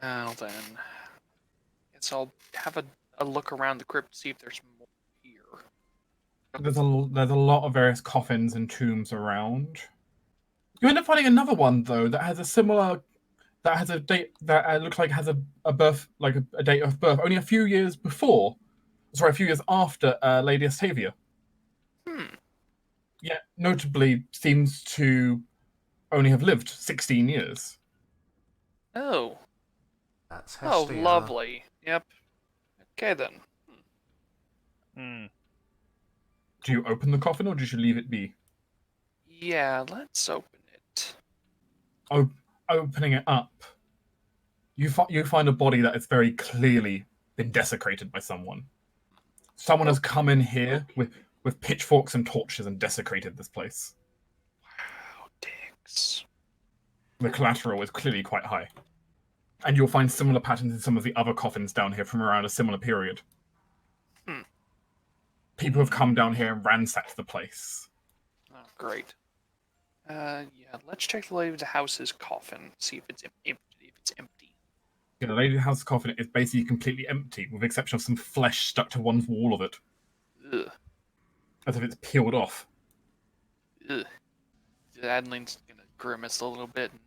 Well then, guess I'll have a look around the crypt to see if there's more here. There's a lot of various coffins and tombs around. You end up finding another one though that has a similar that has a date that looks like has a birth like a date of birth only a few years before. Sorry, a few years after Lady Estavia. Hmm. Yet notably seems to only have lived 16 years. Oh. That's Oh, Hestia. lovely. Yep. Okay then. Hmm. Do you open the coffin or do you leave it be? Yeah, let's open it. Opening it up, you find a body that has very clearly been desecrated by someone. Someone has come in here with pitchforks and torches and desecrated this place. Wow, dicks. The collateral is clearly quite high. And you'll find similar patterns in some of the other coffins down here from around a similar period. Hmm. People have come down here and ransacked the place. Oh, great. Yeah, let's check the lady of the house's coffin, see if it's empty. Yeah, the Lady House coffin is basically completely empty, with the exception of some flesh stuck to one wall of it, Ugh. as if it's peeled off. Ugh. Adeline's gonna grimace a little bit and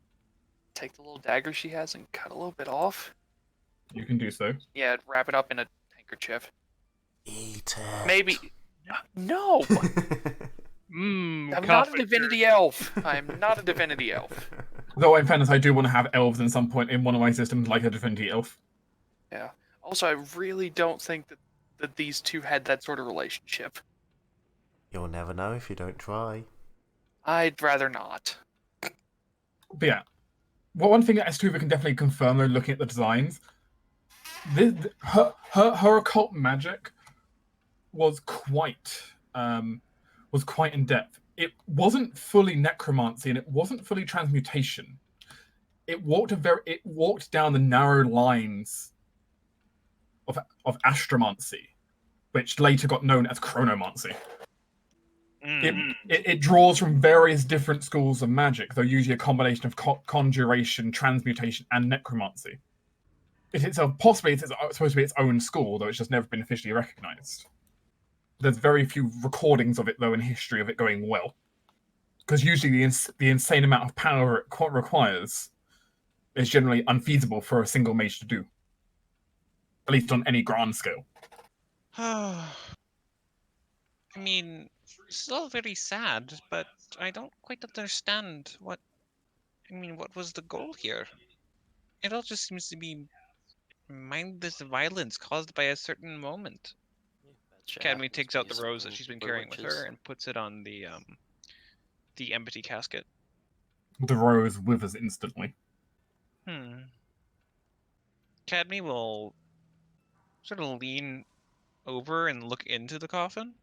take the little dagger she has and cut a little bit off. You can do so. Yeah, wrap it up in a handkerchief. Eat it. Maybe. No! I'm not a divinity elf. I'm not a divinity elf. Though, in fairness, I do want to have elves in some point in one of my systems, like a divinity elf. Yeah. Also, I really don't think that these two had that sort of relationship. You'll never know if you don't try. I'd rather not. But yeah, one thing that Estuva can definitely confirm, though, looking at the designs, her occult magic was quite in depth. It wasn't fully necromancy and it wasn't fully transmutation. It walked down the narrow lines of astromancy, which later got known as chronomancy. It draws from various different schools of magic, though usually a combination of conjuration, transmutation, and necromancy. It's supposed to be its own school, though it's just never been officially recognized. There's very few recordings of it, though, in history of it going well. Because usually the insane amount of power it requires is generally unfeasible for a single mage to do. At least on any grand scale. I mean, still very sad, but I don't quite understand what was the goal here? It all just seems to be mindless violence caused by a certain moment. Academy takes out the rose that she's been carrying with her and puts it on the empty casket. The rose withers instantly. Academy will sort of lean over and look into the coffin.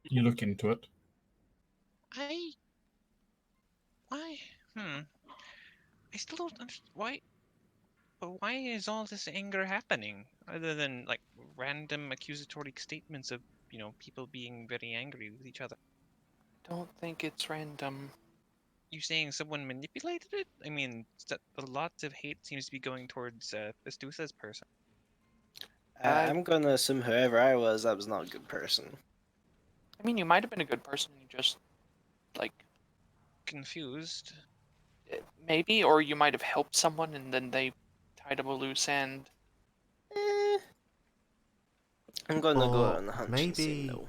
You look into it. Why? I still don't understand why. But why is all this anger happening? Other than like random accusatory statements of people being very angry with each other. Don't think it's random. You saying someone manipulated it? I mean, a lot of hate seems to be going towards Vestusa's person. I'm gonna assume whoever I was not a good person. I mean, you might have been a good person. You just confused. Maybe, or you might have helped someone and then they tied up a loose end. I'm gonna go on the hunch. Maybe, no.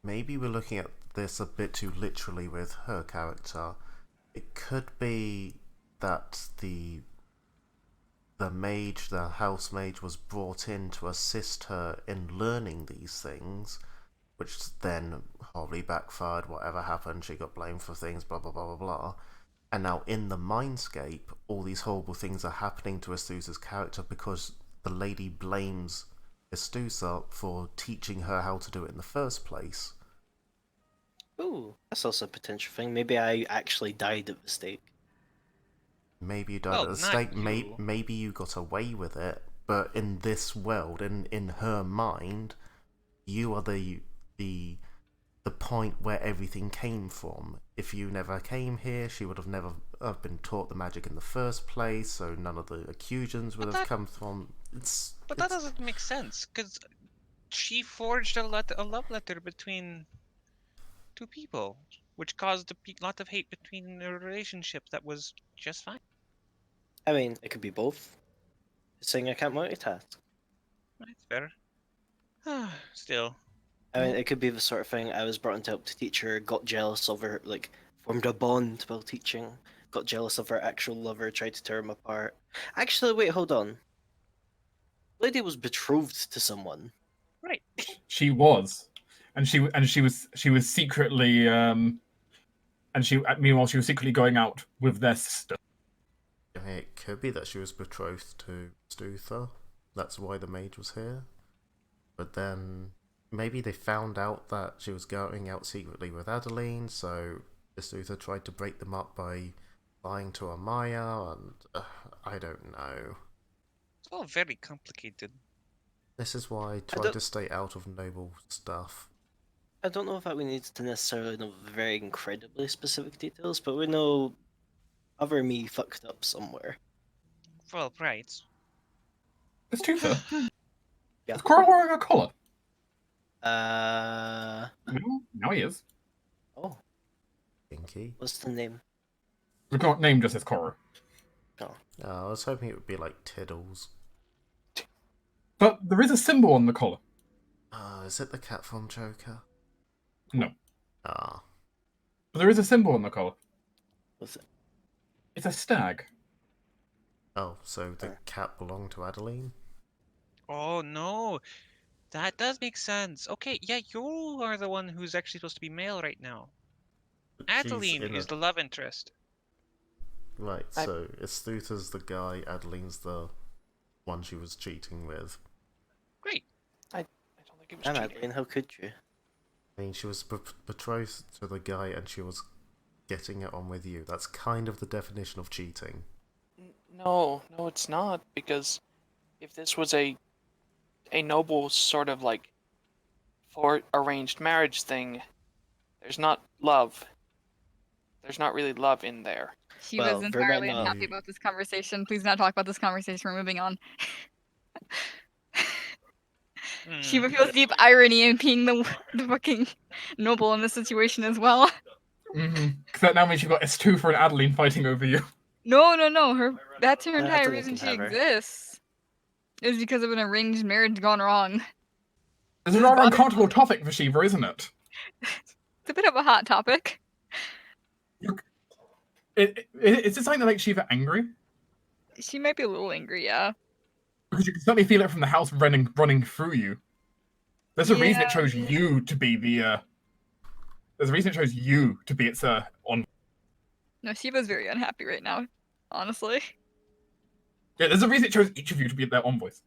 Maybe we're looking at this a bit too literally with her character. It could be that the house mage, was brought in to assist her in learning these things, which then horribly backfired. Whatever happened, she got blamed for things, blah blah blah blah blah. And now in the mindscape, all these horrible things are happening to Astusa's character because the lady blames Astusa for teaching her how to do it in the first place. Ooh, that's also a potential thing. Maybe I actually died of mistake. Maybe you died at the stake. Maybe you got away with it, but in this world, in her mind, you are the point where everything came from. If you never came here, she would have never I've been taught the magic in the first place, so none of the accusions would But have that- come from. But that doesn't make sense, because she forged a love letter between two people, which caused a lot of hate between their relationship that was just fine. I mean, it could be both. Saying I can't multitask. That's fair. Still. I mean, it could be the sort of thing I was brought in to help to teach her, got jealous of her, like, formed a bond while teaching, got jealous of her actual lover, tried to tear him apart. Actually, wait, hold on. Lady was betrothed to someone. Right. She was, and she was secretly meanwhile she was secretly going out with their sister. I mean, it could be that she was betrothed to Stuther. That's why the mage was here. But then maybe they found out that she was going out secretly with Adeline, so Stuther tried to break them up by lying to Amaya, and I don't know. It's all very complicated. This is why I try don't- to stay out of noble stuff. I don't know if that we need to necessarily know very incredibly specific details, but we know other me fucked up somewhere. Well, right. It's Tufa. Yeah. Is Cora wearing a collar? Oh, Now he is. Pinky. what's the name? The name just says Cora. Oh, I was hoping it would be like Tiddles. But there is a symbol on the collar. Is it the cat from Joker? No. Ah. But there is a symbol on the collar. What's it? It's a stag. Oh, so the cat belonged to Adeline? Oh no, that does make sense. Okay, yeah, you are the one who's actually supposed to be male right now. But she's Adeline in is a- the love interest. Right, I- so Estutha's the guy, Adeline's the one she was cheating with. Great. I don't think it was Damn, cheating. Adeline, how could you? I mean, she was betrothed to the guy and she was getting it on with you. That's kind of the definition of cheating. No, it's not, because if this was a noble sort of like for arranged marriage thing, there's not love. There's not really love in there. She Well, was there entirely might not unhappy be- about this conversation. Please not talk about this conversation. We're moving on. She Hmm. feels deep irony in being the fucking noble in this situation as well. Mm-hmm. Because that now means you've got Estufa and Adeline fighting over you. No. That's her Yeah, entire Adeline reason can she have her. exists. Is because of an arranged marriage gone wrong. It's a This rather bothers- uncomfortable topic for Shiva, isn't it? It's a bit of a hot topic. Is it something that makes Shiva angry? She might be a little angry, yeah. Because you can certainly feel it from the house running through you. There's a reason it chose you to be the. There's a reason it chose you to be its on. No, Shiva's very unhappy right now, honestly. Yeah, there's a reason it chose each of you to be their envoys.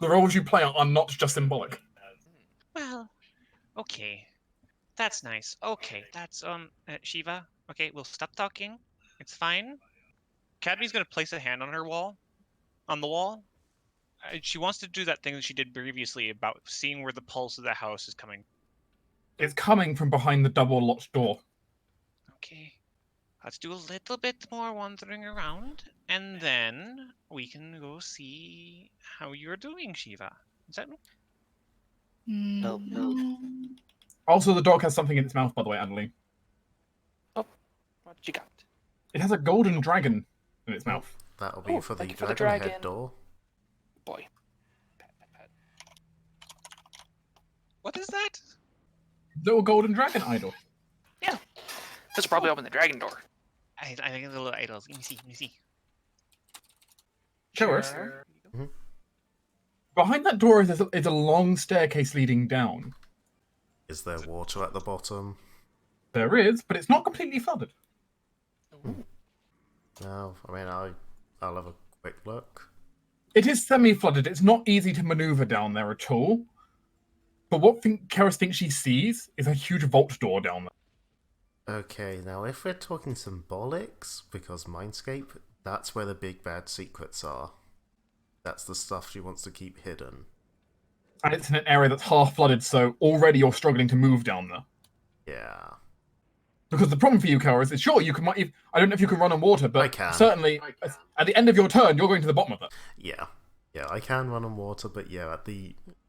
The roles you play are not just symbolic. Well, okay. That's nice. Okay, that's Shiva. Okay, we'll stop talking. It's fine. Cadmy's gonna place a hand on the wall. She wants to do that thing that she did previously about seeing where the pulse of the house is coming. It's coming from behind the double locked door. Okay, let's do a little bit more wandering around, and then we can go see how you're doing, Shiva. Is that Well, Also, the dog has something in its mouth, by the way, Adeline. What you got? It has a golden dragon in its mouth. That'll be Oh, for the thank you for the dragon head dragon. door. Boy. Pat, pat, pat. what is that? Little golden dragon idol. This will probably open the dragon door. I think the little idols. Let me see. Show us. Sure. Behind that door is a long staircase leading down. Is there water at the bottom? There is, but it's not completely flooded. No, I mean, I'll have a quick look. It is semi-flooded. It's not easy to maneuver down there at all. But what Karis thinks she sees is a huge vault door down there. Okay, now if we're talking symbolics, because Mindscape, that's where the big bad secrets are. That's the stuff she wants to keep hidden. And it's in an area that's half flooded, so already you're struggling to move down there. Yeah. Because the problem for you, Karis, is sure you can. I don't know if you can run on water, but I can. certainly at the end of your turn, you're going to the bottom of it. Yeah. Yeah, I can run on water, but yeah,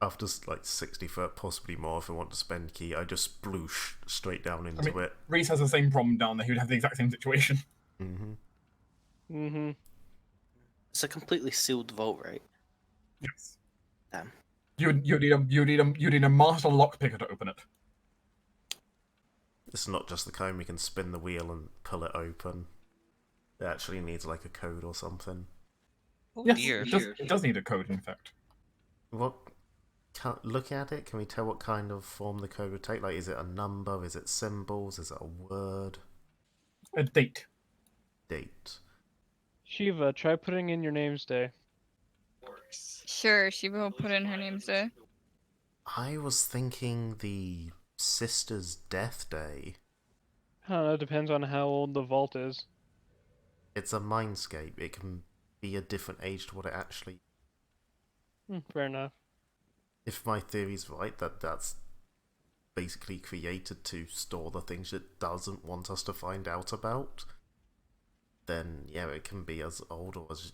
after like 60 foot, possibly more if I want to spend key, I just sploosh straight down into it. Reese has the same problem down there. He would have the exact same situation. It's a completely sealed vault, right? Yes. Damn. You need a master lockpicker to open it. It's not just the comb, you can spin the wheel and pull it open. It actually needs like a code or something. Oh Yes, dear. it does need a code, in fact. Look at it, can we tell what kind of form the code would take? Like, is it a number, is it symbols, is it a word? A date. Date. Shiva, try putting in your name's day. Sure, she will put in her name's day. I was thinking the sister's death day. I don't know, depends on how old the vault is. It's a mindscape, it can be a different age to what it actually... Fair enough. If my theory's right, that's basically created to store the things it doesn't want us to find out about, then yeah, it can be as old or as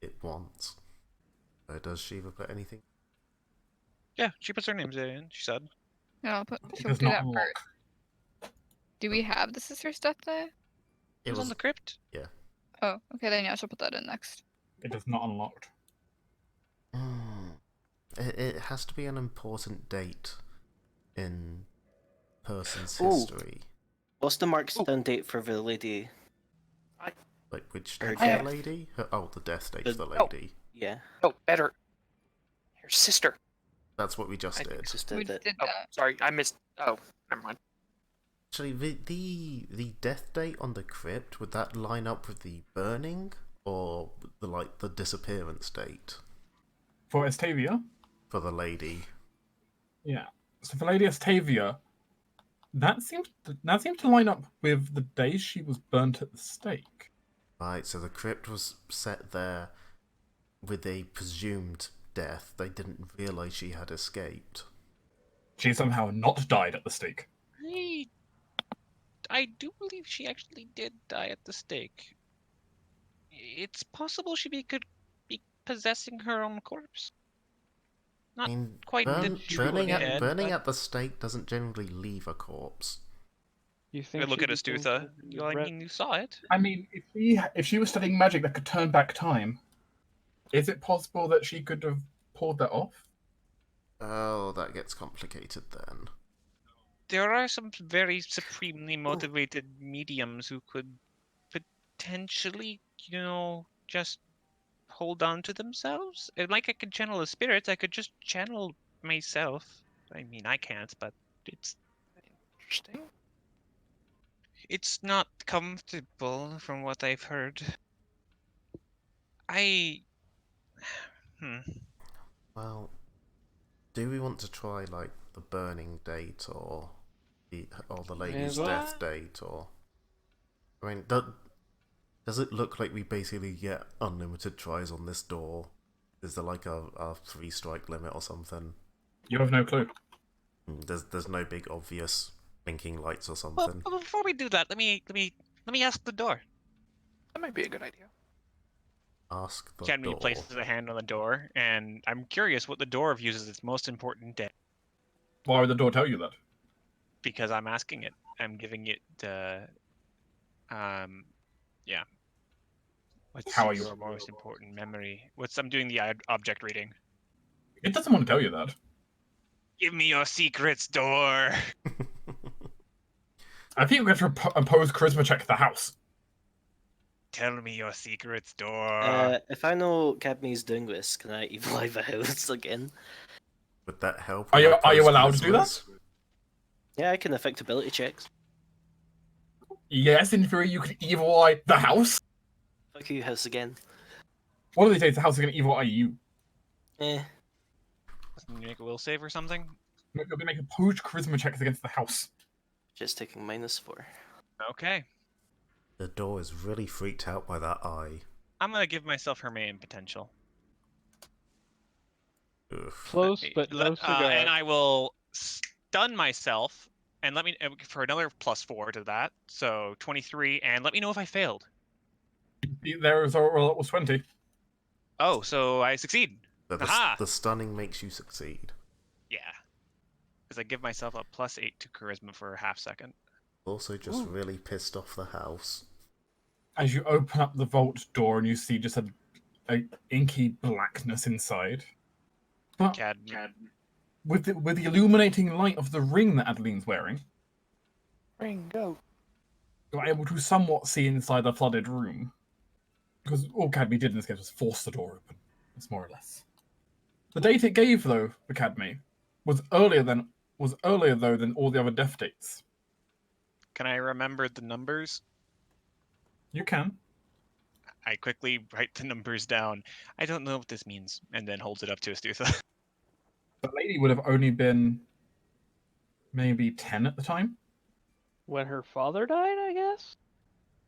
it wants. Does Shiva put anything? Yeah, she puts her name's in, she said. Yeah, It she'll does do not that unlock. first. Do we have the sister's death day? It was on the crypt? Yeah. Oh, okay, then yeah, she'll put that in next. It is not unlocked. It has to be an important date in person's Ooh. history. What's the markdown date for the lady? Like which Her date for death. the lady? The death date The- for the lady. Yeah. Oh, better. Her sister. That's what we just I did. think Just We did it. did Oh, that. sorry, I missed. Oh, never mind. Actually, the death date on the crypt, would that line up with the burning or the disappearance date For Estavia, for the lady? yeah. So for Lady Estavia, that seems to line up with the day she was burnt at the stake. Right, so the crypt was set there with a presumed death. They didn't realise she had escaped. She somehow not died at the stake. I do believe she actually did die at the stake. It's possible could be possessing her own corpse. Not I mean, quite the true burning dead, but... at the stake doesn't generally leave a corpse. You think Look she at became Astutha. You saw it. I mean, if she was studying magic that could turn back time, is it possible that she could have pulled that off? Oh, that gets complicated then. There are some very supremely motivated mediums who could potentially, just hold on to themselves. And like I could channel a spirit, I could just channel myself. I mean, I can't, but it's Interesting. not comfortable from what I've heard. Well, do we want to try like the burning date or the lady's well. death date or? I mean, does it look like we basically get unlimited tries on this door? Is there like a 3-strike limit or something? You have no clue. There's no big obvious blinking lights or Well, something. but before we do that, let me ask the door. That might be a good idea. Ask the Academy door. places a hand on the door, and I'm curious what the door views as its most important day, Why would the door tell you that? because I'm asking it. I'm giving it yeah. What's How are you- your most important memory? I'm doing the object reading. It doesn't want to tell you that. Give me your secrets, door. I think we're going to impose charisma check to the house. Tell me your secrets, door. If I know Cadmy's doing this, can I evil eye the house again? Would that help? Are with you our allowed to do that? charismas? Yeah, I can affect ability checks. Yes, in theory, you could evil eye the house. Fuck you, house again. One of these days, the house is going to evil eye you. Eh. Can you make a will save or something? You're going to make opposed charisma checks against the house. Just taking -4. Okay. The door is really freaked out by that eye. I'm gonna give myself Hermaean potential. Oof. Close, but no cigar. And I will stun myself And let me for another +4 to that, so 23. And let me know if I failed. There was well, it was 20. Oh, so I succeed. But Aha! the stunning makes you succeed. Yeah, because I give myself a +8 to charisma for a half second. Also, just Ooh. really pissed off the house. As you open up the vault door and you see just a inky blackness inside. But with the illuminating light of the ring that Adeline's wearing, Ring, go. you're able to somewhat see inside the flooded room. Because all Cadme did in this case was force the door open. That's more or less. The date it gave, though, the Cadme, was earlier though than all the other death dates. Can I remember the numbers? You can. I quickly write the numbers down. I don't know what this means, and then holds it up to Astutha. The lady would have only been maybe 10 at the time. When her father died, I guess?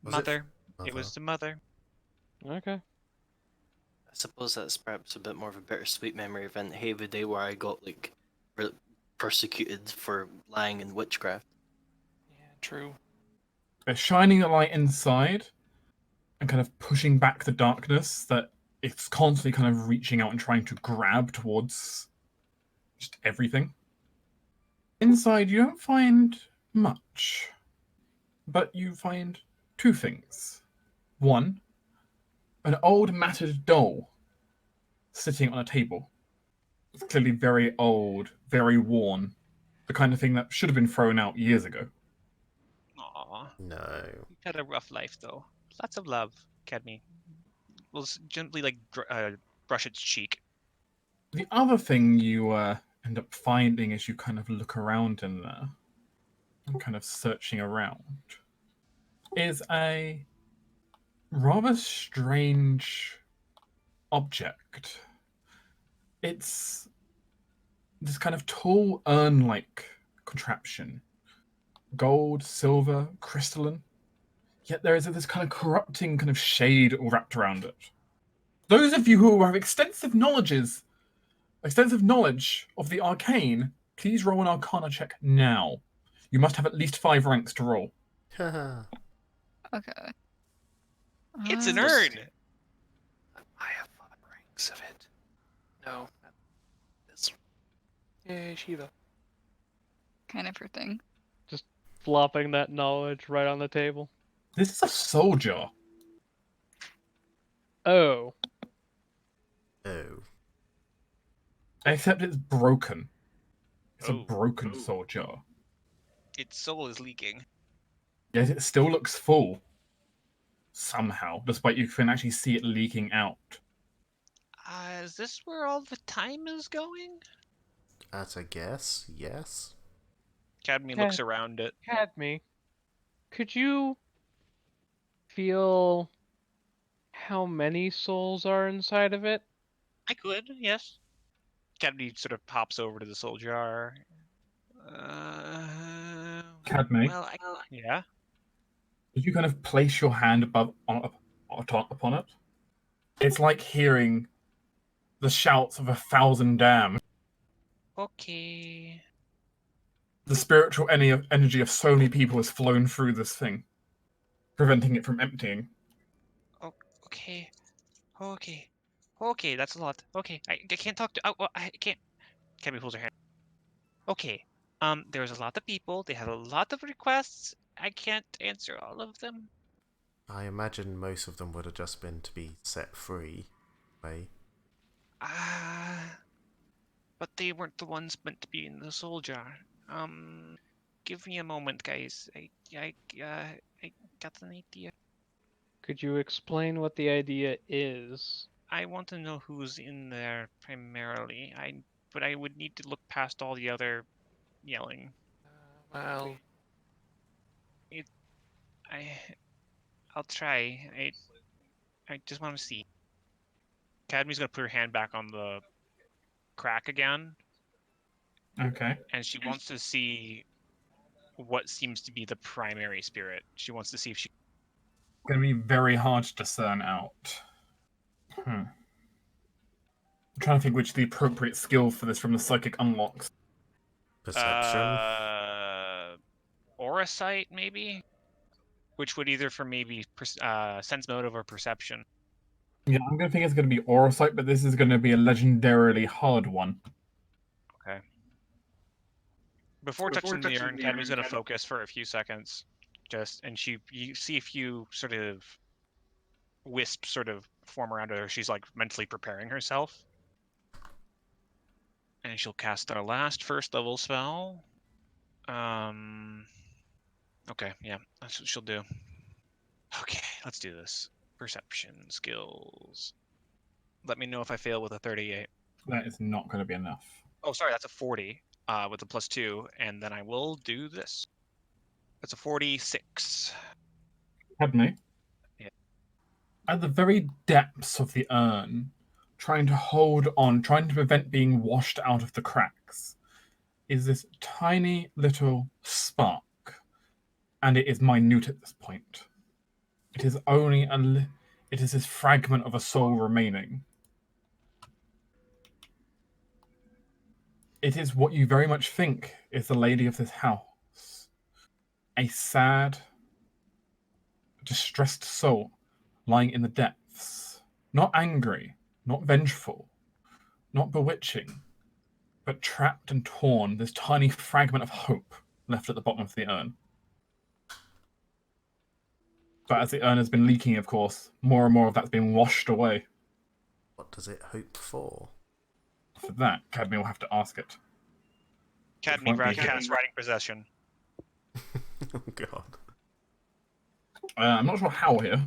Mother. Mother? It was the mother. Okay. I suppose that's perhaps a bit more of a bittersweet memory event. Hey, the day where I got like persecuted for lying in witchcraft. Yeah, true. They're shining a light inside and kind of pushing back the darkness that it's constantly kind of reaching out and trying to grab towards just everything. Inside, you don't find much, but you find two things. One, an old mattered doll sitting on a table. It's clearly very old, very worn, the kind of thing that should have been thrown out years ago. Aww. No. You've had a rough life, though. Lots of love, Cadme. We'll gently, like, brush its cheek. The other thing you end up finding as you kind of look around in there, and kind of searching around, is a rather strange object. It's this kind of tall urn-like contraption. Gold, silver, crystalline. Yet there is this kind of corrupting kind of shade wrapped around it. Those of you who have extensive knowledge of the arcane, please roll an Arcana check now. You must have at least 5 ranks to roll. Haha. Okay. It's an Uh, urn! I have 5 ranks of it. No, not this one. Yay, Shiva. Kind of her thing. Flopping that knowledge right on the table. This is a soul jar. Oh. Oh. Except it's broken. It's a Oh. broken soul jar. Its soul is leaking. Yet it still looks full. Somehow, despite you can actually see it leaking out. Is this where all the time is going? At a guess, yes. Cadme looks around it. Cadme, could you feel how many souls are inside of it? I could, yes. Cadme sort of pops over to the soul jar. Cadme, Well, yeah. did you kind of place your hand upon it? It's like hearing the shouts of 1,000 dams. Okay. The spiritual energy of so many people has flown through this thing, preventing it from emptying. Okay. Okay. Okay, that's a lot. Okay, I can't talk to. Oh, I can't. Cadme pulls her hand. Okay. There's a lot of people. They have a lot of requests. I can't answer all of them. I imagine most of them would have just been to be set free, right? But they weren't the ones meant to be in the soul jar. Give me a moment, guys. I got an idea. Could you explain what the idea is? I want to know who's in there primarily. But I would need to look past all the other yelling. Well, I'll try. I just want to see. Cadme's gonna put her hand back on the crack again, Okay. and she wants to see what seems to be the primary spirit. She wants to see if she. It's going to be very hard to discern out. I'm trying to think which the appropriate skill for this from the psychic unlocks. Perception. Aurasight, maybe? Which would either for maybe sense motive or perception. Yeah, I'm gonna think it's gonna be Aurasight, but this is gonna be a legendarily hard one. Okay. Before touching the urn, Cadmy's going to focus for a few seconds. And you see a few sort of wisps sort of form around her. She's like mentally preparing herself. And she'll cast our last first level spell. Okay, yeah, that's what she'll do. Okay, let's do this. Perception skills. Let me know if I fail with a 38. That is not gonna be enough. Oh, sorry, that's a 40 with a +2, and then I will do this. That's a 46. Padme? Yeah. At the very depths of the urn, trying to hold on, trying to prevent being washed out of the cracks, is this tiny little spark. And it is minute at this point. It is only it is this fragment of a soul remaining. It is what you very much think is the lady of this house. A sad, distressed soul lying in the depths. Not angry, not vengeful, not bewitching, but trapped and torn, this tiny fragment of hope left at the bottom of the urn. But as the urn has been leaking, of course, more and more of that's been washed away. What does it hope for? For that, Cadme will have to ask it. Cadme won't be here. cast Riding Possession. Oh god. I'm not sure how here.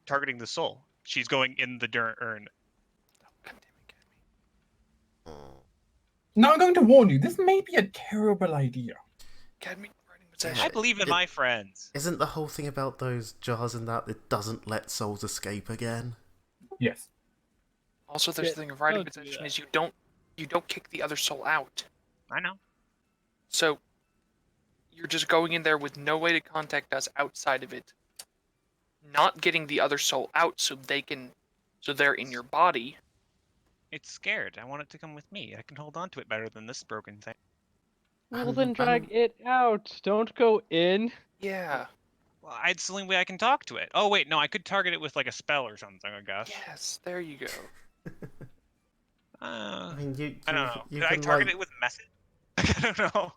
Targeting the soul. She's going in the urn. God damn it, Oh. Now I'm going to warn you, this may be a terrible idea. Cadme writing I possession. believe in my friends. Isn't the whole thing about those jars and that it doesn't let souls escape again? Yes. Also, there's Yeah, the thing of writing don't do possession that. is you don't kick the other soul out. I know. So you're just going in there with no way to contact us outside of it. Not getting the other soul out so they're in your body. It's scared. I want it to come with me. I can hold on to it better than this broken thing. Well, I'm- then drag I'm- it out. Don't go in. Yeah. Well, it's the only way I can talk to it. Oh wait, no, I could target it with like a spell or something, I guess. Yes, there you go. I mean, I don't know. you Could I can target like, it with message? I don't know.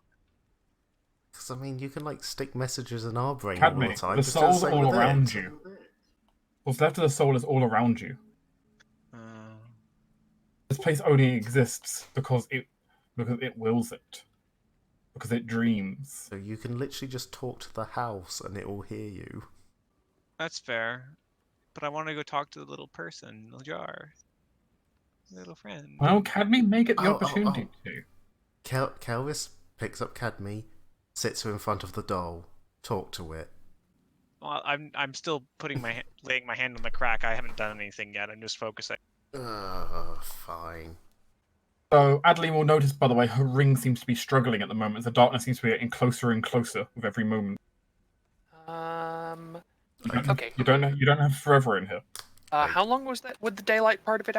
'cause, I mean, you can like stick messages in our brain all Cadme, the time. the Just do the soul's same all with around it. you. What's left of the soul is all around you. This place only exists because it wills it. Because it dreams. So you can literally just talk to the house and it will hear you. That's fair. But I want to go talk to the little person in the jar. Little friend. Well, Cadme may get the Oh, oh, opportunity oh. to. Kelvis picks up Cadme, sits her in front of the doll, talk to it. Well, I'm still laying my hand on the crack. I haven't done anything yet. I'm just focusing. Fine. So Adeline will notice, by the way, her ring seems to be struggling at the moment. The darkness seems to be getting closer and closer with every moment. Okay. You don't have forever in here. How long would the daylight part of it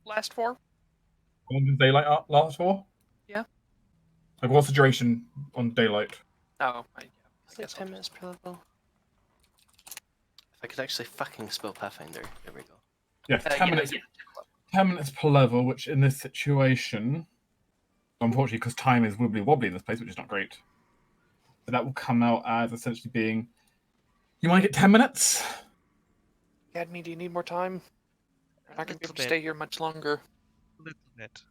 last for? How long does daylight last for? Yeah. Like, what's the duration on daylight? Oh, I It's like guess 10 minutes per level. If I could actually fucking spell Pathfinder. There we go. Yeah, 10 minutes. 10 minutes per level, which in this situation, unfortunately, because time is wibbly wobbly in this place, which is not great. But that will come out as essentially being. You want to get 10 minutes? Cadme, do you need more time? We're not going to be able to bit. stay here much longer. A little bit.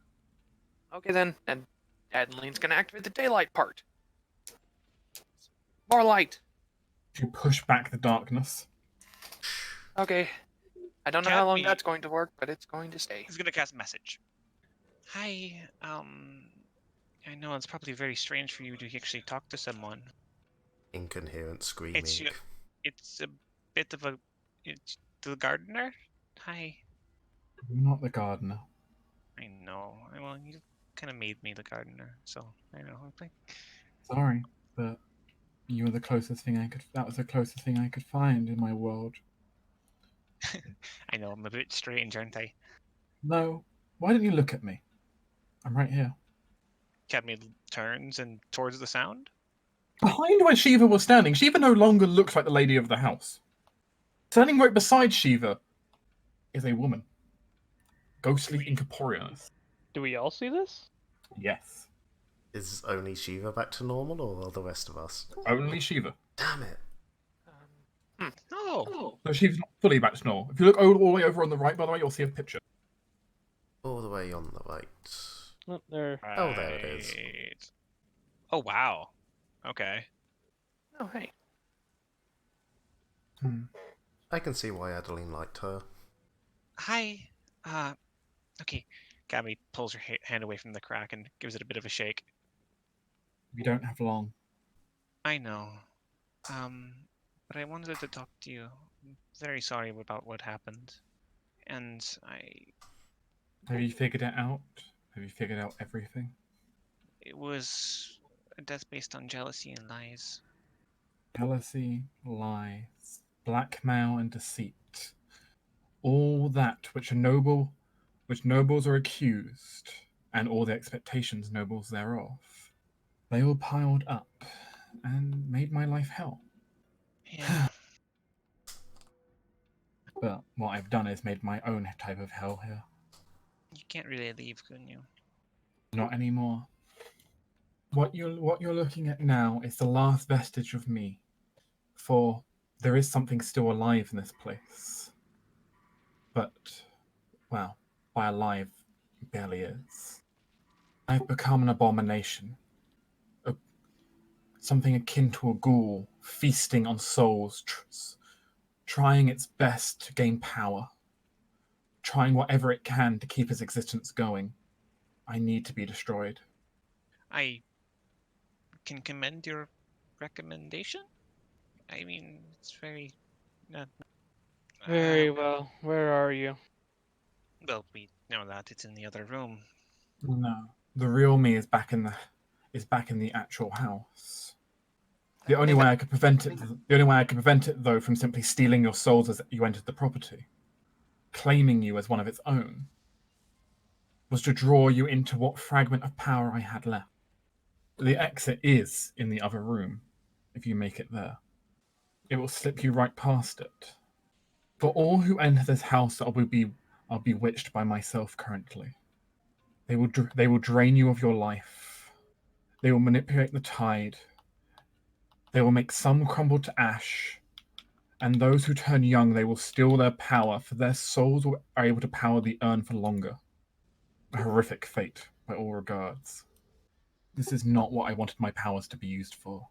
Okay then, and Adeline's going to activate the daylight part. More light. You push back the darkness. Okay. I don't know how long Cadme. that's going to work, but it's going to stay. He's gonna cast message. Hi. I know it's probably very strange for you to actually talk to someone. Incoherent screaming. It's a bit of a. It's the gardener. Hi. You're not the gardener. I know. Well, you kind of made me the gardener, so I know. Sorry, but you were the closest thing I could. That was the closest thing I could find in my world. I know. I'm a bit strange, aren't I? No, why don't you look at me? I'm right here. Cadme turns and towards the sound. Behind where Shiva was standing, Shiva no longer looks like the lady of the house. Standing right beside Shiva is a woman. Ghostly incorporealness. Do we all see this? Yes. Is only Shiva back to normal, or the rest of us? Only Shiva. Damn it. No. No, Shiva's not fully back to normal. If you look all the way over on the right, by the way, you'll see a picture. All the way on the right. Oh, there. Oh, there it is. Right. Oh wow. Okay. Oh, hey. I can see why Adeline liked her. Hi. Okay. Gabby pulls her hand away from the crack and gives it a bit of a shake. You don't have long. I know. But I wanted to talk to you. I'm very sorry about what happened. And Have you figured it out? Have you figured out everything? it was a death based on jealousy and lies. Jealousy, lies, blackmail, and deceit. All that which nobles are accused, and all the expectations nobles thereof. They all piled up and made my life hell. Yeah. But what I've done is made my own type of hell here. You can't really leave, couldn't you? Not anymore. What you're looking at now is the last vestige of me. For there is something still alive in this place. But, well, by alive, it barely is. I've become an abomination. Something akin to a ghoul, feasting on souls, trying its best to gain power. Trying whatever it can to keep its existence going. I need to be destroyed. I can commend your recommendation. I mean, it's very. Very well. Where are you? Well, we know that it's in the other room. No, the real me is back in the actual house. The only way I could prevent it, though, from simply stealing your souls as you entered the property, claiming you as one of its own, was to draw you into what fragment of power I had left. The exit is in the other room, if you make it there. It will slip you right past it. For all who enter this house are bewitched by myself currently. They will drain you of your life. They will manipulate the tide. They will make some crumble to ash. And those who turn young, they will steal their power, for their souls are able to power the urn for longer. A horrific fate, by all regards. This is not what I wanted my powers to be used for.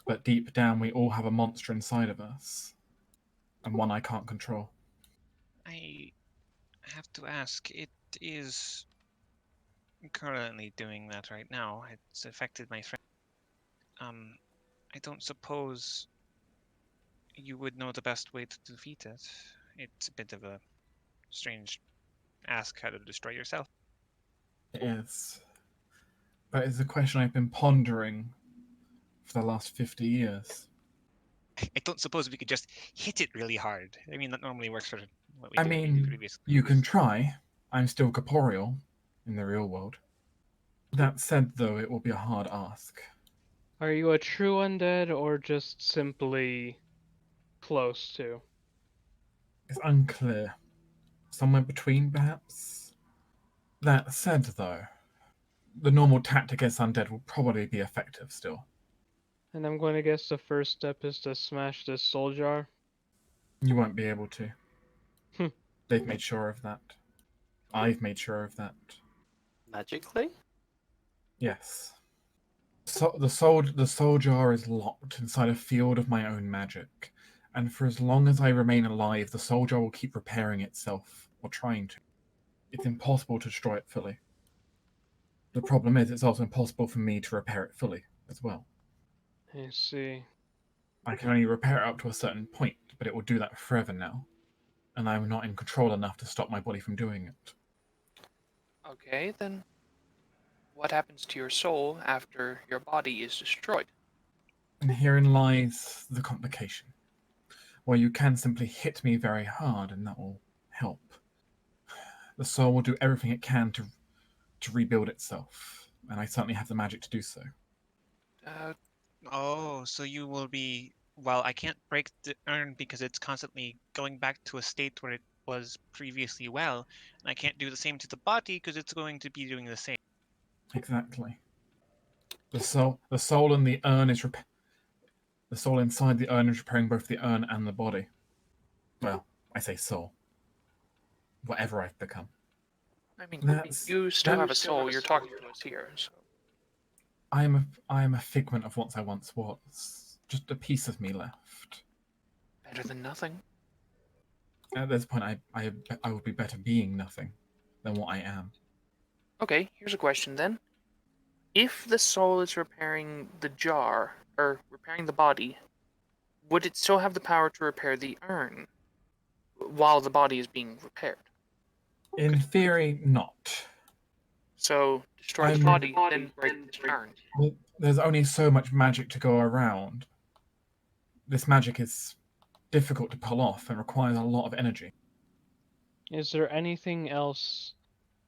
But deep down, we all have a monster inside of us. And one I can't control. I have to ask, it is currently doing that right now. It's affected my friend. I don't suppose you would know the best way to defeat it. It's a bit of a strange ask how to destroy yourself. It is. But it's a question I've been pondering for the last 50 years. I don't suppose we could just hit it really hard. I mean, that normally works for what we I did in mean, previous. you can try. I'm still corporeal in the real world. That said, though, it will be a hard ask. Are you a true undead or just simply close to? It's unclear. Somewhere between, perhaps? That said, though, the normal tactic against undead will probably be effective still. And I'm going to guess the first step is to smash this soul jar. You won't be able to. Hmm. They've made sure of that. I've made sure of that. Magically? Yes. So the soul jar is locked inside a field of my own magic, and for as long as I remain alive, the soul jar will keep repairing itself, or trying to. It's impossible to destroy it fully. The problem is, it's also impossible for me to repair it fully, as well. I see. I can only repair it up to a certain point, but it will do that forever now, and I'm not in control enough to stop my body from doing it. Okay, then what happens to your soul after your body is destroyed? And herein lies the complication, where you can simply hit me very hard, and that will help. The soul will do everything it can to rebuild itself, and I certainly have the magic to do so. Oh, so you will be. Well, I can't break the urn because it's constantly going back to a state where it was previously well, and I can't do the same to the body because it's going to be doing the same. Exactly. The soul in the urn is the soul inside the urn is repairing both the urn and the body. Well, I say soul. Whatever I've become. I mean, That's you still that- have a soul. You're talking to us here, so I am a figment of what I once was. Just a piece of me left. better than nothing. At this point, I would be better being nothing than what I am. Okay, here's a question then. If the soul is repairing the jar, or repairing the body, would it still have the power to repair the urn while the body is being repaired? In theory, not. So, destroy the I'm- body, then break the urn. There's only so much magic to go around. This magic is difficult to pull off and requires a lot of energy. Is there anything else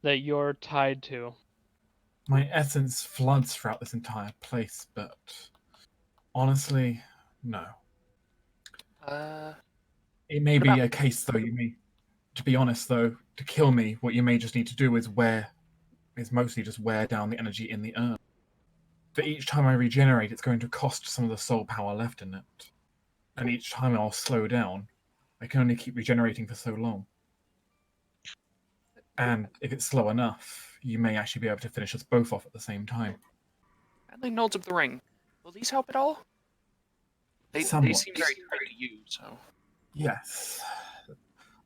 that you're tied to? My essence floods throughout this entire place, but honestly, no. It may What be about- a case, though, to be honest, though, to kill me, what you may just need to do is mostly just wear down the energy in the urn. For each time I regenerate, it's going to cost some of the soul power left in it. And each time I'll slow down, I can only keep regenerating for so long. And if it's slow enough, you may actually be able to finish us both off at the same time. Adley nods up the ring. Will these help at all? They Somewhat. seem very tied to you, so. Yes.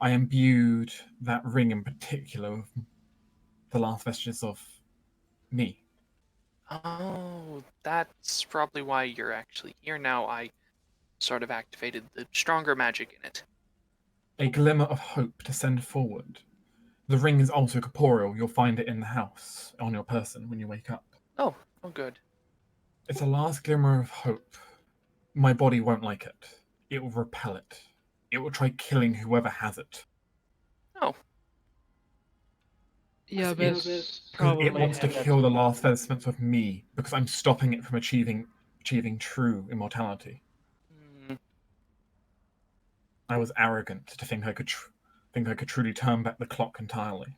I imbued that ring in particular with the last vestiges of me. Oh, that's probably why you're actually here now. I sort of activated the stronger magic in it. A glimmer of hope to send forward. The ring is also corporeal. You'll find it in the house, on your person, when you wake up. Oh, good. It's a last glimmer of hope. My body won't like it. It will repel it. It will try killing whoever has it. Oh, Yeah, It- but Because probably it wants to have kill the last vestments of me, because I'm stopping it from achieving true immortality. hmm, I was arrogant to think I could truly turn back the clock entirely.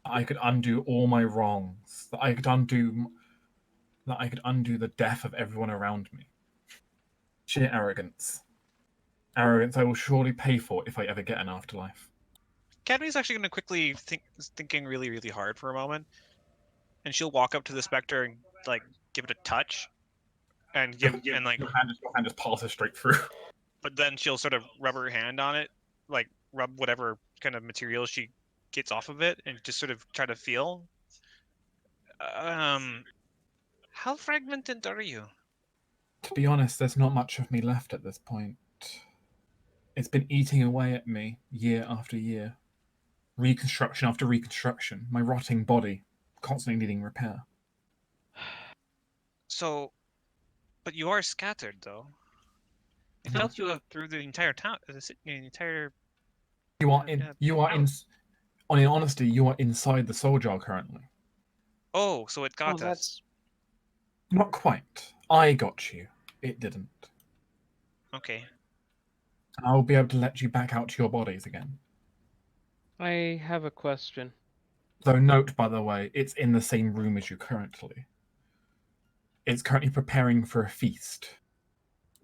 I could undo all my wrongs. That I could undo the death of everyone around me. Sheer arrogance. Arrogance I will surely pay for if I ever get an afterlife. Cadmy's actually going to quickly thinking really, really hard for a moment, and she'll walk up to the specter and like give it a touch, and give and like, your hand just passes straight through. but then she'll sort of rub her hand on it, like rub whatever kind of material she gets off of it, and just sort of try to feel. How fragmented are you? To be honest, there's not much of me left at this point. It's been eating away at me year after year. Reconstruction after reconstruction, my rotting body constantly needing repair. So, but you are scattered though. I felt you through the entire town, the entire. You are town. in honesty, you are inside the soul jar currently. Oh, so it got oh, us. that's Not quite. I got you. It didn't. Okay. I'll be able to let you back out to your bodies again. I have a question. Though note, by the way, it's in the same room as you currently. It's currently preparing for a feast.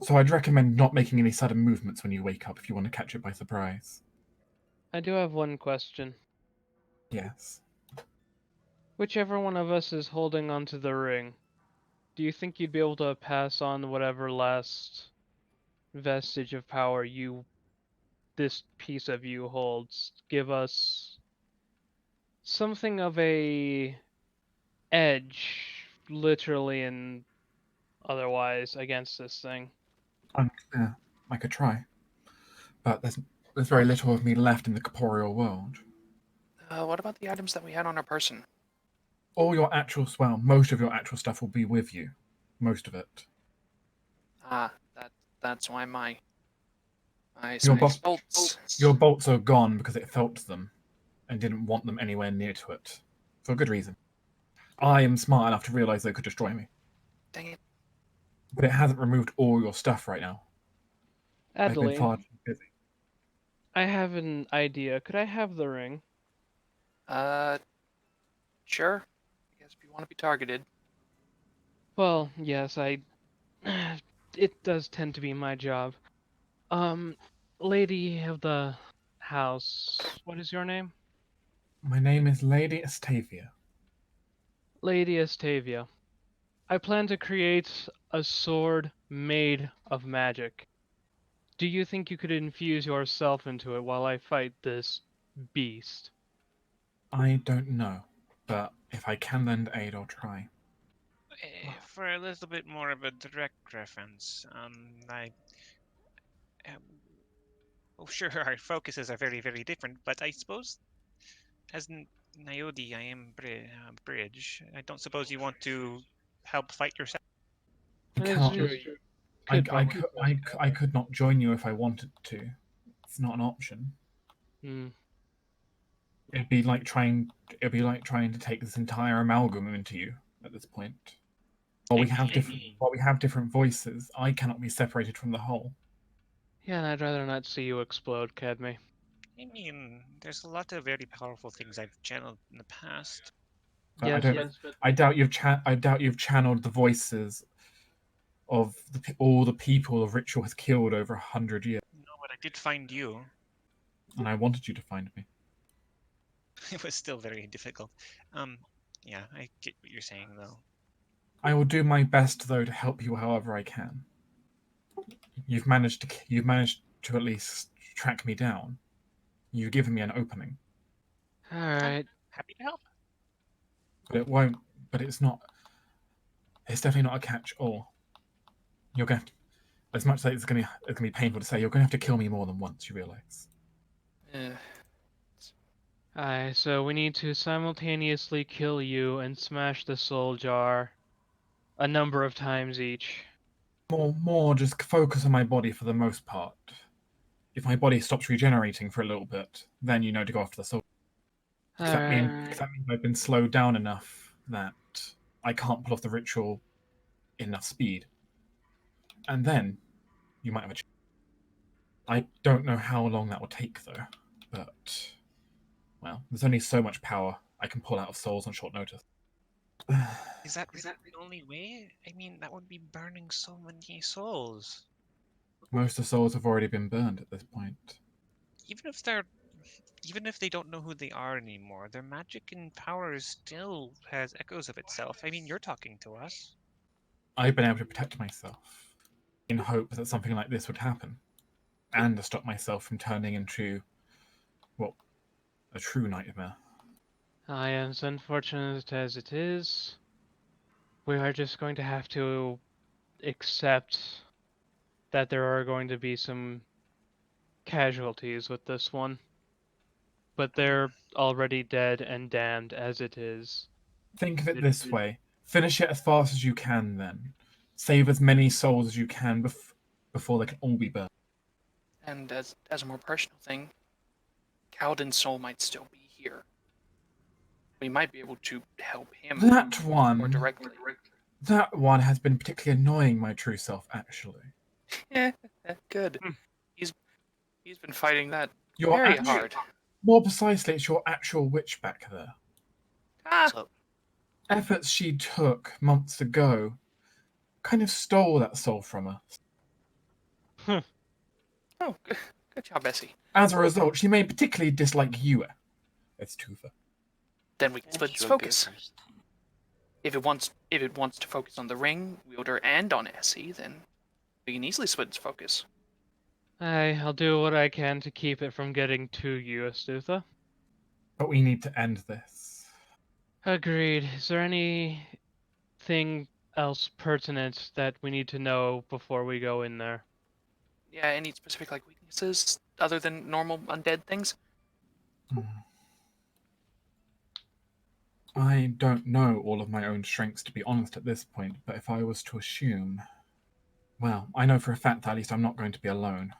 So I'd recommend not making any sudden movements when you wake up if you want to catch it by surprise. I do have one question. Yes. Whichever one of us is holding onto the ring, do you think you'd be able to pass on whatever last vestige of power this piece of you holds? Give us something of a edge, literally and otherwise, against this thing. Yeah, I could try. But there's very little of me left in the corporeal world. what about the items that we had on our person? Most of your actual stuff will be with you. Most of it. Ah, that's why my Your bolts. Your bolts are gone because it felt them and didn't want them anywhere near to it. For a good reason. I am smart enough to realize they could destroy me. Dang it. But it hasn't removed all your stuff right now. I've been Adeline, far too busy. I have an idea. Could I have the ring? Sure. I guess if you want to be targeted. Well, yes, I. It does tend to be my job. Um, lady of the house, what is your name? My name is Lady Estavia. Lady Estavia. I plan to create a sword made of magic. Do you think you could infuse yourself into it while I fight this beast? I don't know, but if I can lend aid, I'll try. For a little bit more of a direct reference, um, well, sure, our focuses are very, very different, but I suppose as Nayodi, I am Bridge. I don't suppose you want to help fight yourself. I That is cannot. true. You could probably. I could not join you if I wanted to. It's not an option. Hmm. It'd be like trying. It'd be like trying to take this entire amalgam into you at this point. I mean, While we have different voices, I cannot be separated from the whole. Yeah, and I'd rather not see you explode, Cadme. there's a lot of very powerful things I've channeled in the past. But I Yes, don't. I doubt I doubt you've channeled the voices of all the people the ritual has killed over 100 years, No, but I did find you. and I wanted you to find me. It was still very difficult. Um, yeah, I get what you're saying, though. I will do my best, though, to help you however I can. You've managed to at least track me down. You've given me an opening, Alright. Happy to help. but it won't. But it's not. It's definitely not a catch-all. You're going to, as much as it's gonna be painful to say, you're going to have to kill me more than once. You realize? Eh, Aye, so we need to simultaneously kill you and smash the soul jar a number of times each. More. Just focus on my body for the most part. If my body stops regenerating for a little bit, then you know to go after the soul. Alright. Because that means I've been slowed down enough that I can't pull off the ritual in enough speed. And then you might have a chance. I don't know how long that will take, though. But, well, there's only so much power I can pull out of souls on short notice. Is that really the only way? That would be burning so many souls. Most of the souls have already been burned at this point. Even if they're, even if they don't know who they are anymore, their magic and power still has echoes of itself. You're talking to us. I've been able to protect myself in hope that something like this would happen, and to stop myself from turning into, well, a true nightmare. I am as unfortunate as it is. We are just going to have to accept that there are going to be some casualties with this one. But they're already dead and damned as it is. Think of it this way: finish it as fast as you can, then. Save as many souls as you can before they can all be burned. and as a more personal thing, Kaladin's soul might still be here. We might be able to help him That more one. directly. That one has been particularly annoying my true self, actually. Good. Hmm. He's been fighting that Your very actu- hard. More precisely, it's your actual witch back there. Ah, So, Efforts she took months ago kind of stole that soul from her. oh, good job, Bessie. As a result, she may particularly dislike you, Estufa. Then we can yeah, split do its you want to go focus. first? If it wants to focus on the ring wielder and on Essie, then we can easily split its focus. I'll do what I can to keep it from getting to you, Astutha. But we need to end this. Agreed. Is there anything else pertinent that we need to know before we go in there? Yeah, any specific weaknesses other than normal undead things? I don't know all of my own strengths, to be honest, at this point, but if I was to assume. Well, I know for a fact that at least I'm not going to be alone.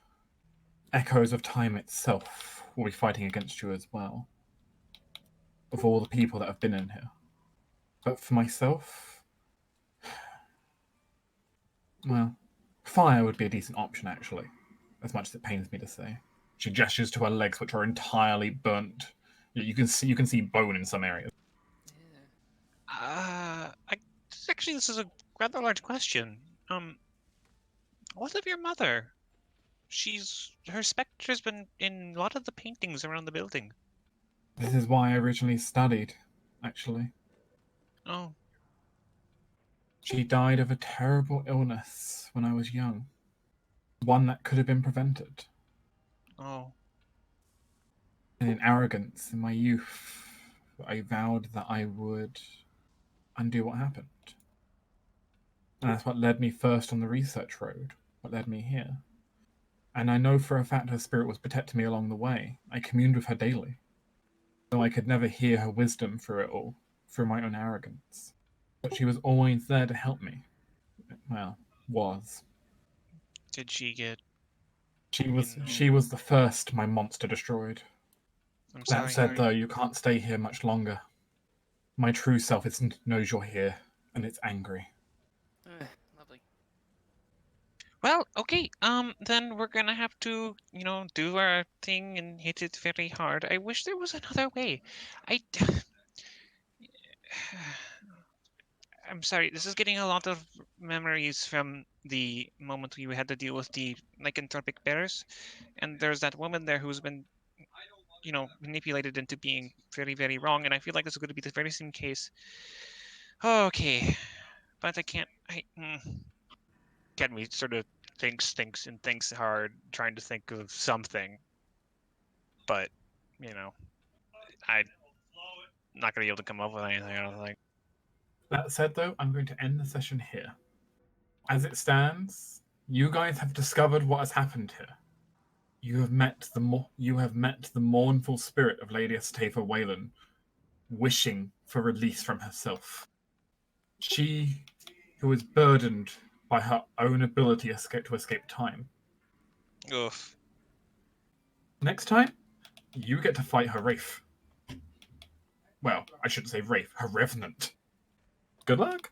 Echoes of time itself will be fighting against you as well. Of all the people that have been in here. But for myself, Well, fire would be a decent option, actually, as much as it pains me to say. She gestures to her legs, which are entirely burnt. You can see bone in some areas. This is a rather large question. What of your mother? Her spectre's been in a lot of the paintings around the building. This is why I originally studied, actually. Oh, She died of a terrible illness when I was young. One that could have been prevented. oh. And in arrogance, in my youth, I vowed that I would undo what happened. And that's what led me first on the research road, what led me here. And I know for a fact her spirit was protecting me along the way. I communed with her daily. Though I could never hear her wisdom through it all, through my own arrogance. But she was always there to help me. Well, was. Did she get? She was the first my monster destroyed. I'm That sorry. said, though, you can't stay here much longer. My true self knows you're here, and it's angry. Lovely. Well, okay. Then we're gonna have to, do our thing and hit it very hard. I wish there was another way. I. I'm sorry. This is getting a lot of memories from the moment we had to deal with the lycanthropic bears, and there's that woman there who's been, manipulated into being very, very wrong. And I feel like this is going to be the very same case. Okay, but I can't. Kenny sort of thinks hard, trying to think of something, but I'm not gonna be able to come up with anything. I don't think. That said, though, I'm going to end the session here. As it stands, you guys have discovered what has happened here. You have met the mournful spirit of Lady Estefa Whalen, wishing for release from herself. She, who is burdened by her own ability to escape time. Oof. Next time, you get to fight her wraith. Well, I shouldn't say wraith, her revenant. Good luck.